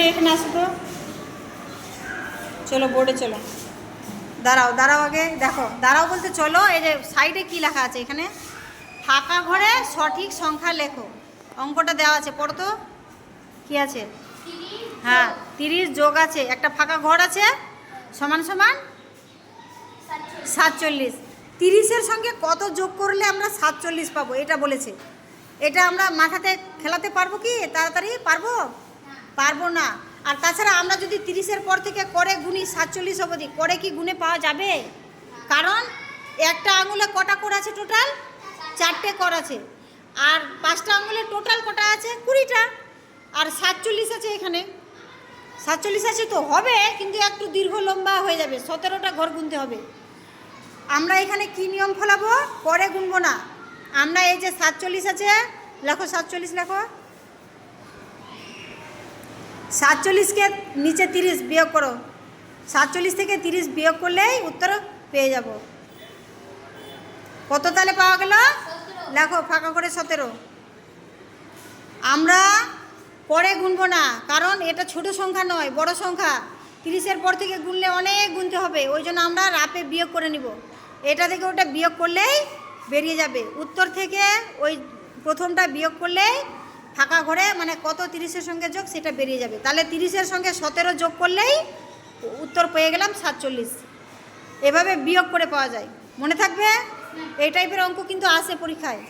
তাড়াতাড়ি এখানে আসো তো, চলো বোর্ডে চলো। দাঁড়াও দাঁড়াও, আগে দেখো, দাঁড়াও বলতে চলো। এই যে সাইডে কি লেখা আছে এখানে, ফাঁকা ঘরে সঠিক সংখ্যা লেখো। অঙ্কটা দেওয়া আছে, পড়ো তো কি আছে। হ্যাঁ 30 যোগ আছে, একটা ফাঁকা ঘর আছে, সমান সমান 47। 30-এর সঙ্গে কত যোগ করলে আমরা 47 পাবো এটা বলেছে। এটা আমরা মাথাতে খেলাতে পারবো কি তাড়াতাড়ি? পারবো না। আর তাছাড়া আমরা যদি 30-এর পর থেকে করে গুনি 47 অবধি, করে কি গুনে পাওয়া যাবে? কারণ একটা আঙুলে কটা কর আছে টোটাল? 4টে কর আছে। আর 5টা আঙুলে টোটাল কটা আছে? 20টা। আর 47 আছে এখানে, 47 আছে তো হবে, কিন্তু একটু দীর্ঘ লম্বা হয়ে যাবে, 17টা ঘর গুনতে হবে। আমরা এখানে কি নিয়ম ফলাবো? করে গুনবো না আমরা। এই যে 47 আছে, লেখো 47 লেখো। 47কে নিচে 30 বিয়োগ করো, 47 থেকে 30 বিয়োগ করলেই উত্তর পেয়ে যাব। কত তাহলে পাওয়া গেল? লেখো ফাঁকা করে 17। আমরা পরে গুনবো না, কারণ এটা ছোট সংখ্যা নয়, বড় সংখ্যা। 30-এর পর থেকে গুনলে অনেক গুনতে হবে, ওই জন্য আমরা রাপে বিয়োগ করে নিব। এটা থেকে ওটা বিয়োগ করলেই বেরিয়ে যাবে উত্তর থেকে। ওই প্রথমটা বিয়োগ করলেই ফাঁকা ঘরে মানে কত 30-এর সঙ্গে যোগ সেটা বেরিয়ে যাবে। তাহলে 30-এর সঙ্গে 17 যোগ করলেই উত্তর পেয়ে গেলাম 47। এভাবে বিয়োগ করে পাওয়া যায়, মনে থাকবে। এই টাইপের অঙ্ক কিন্তু আসে পরীক্ষায়।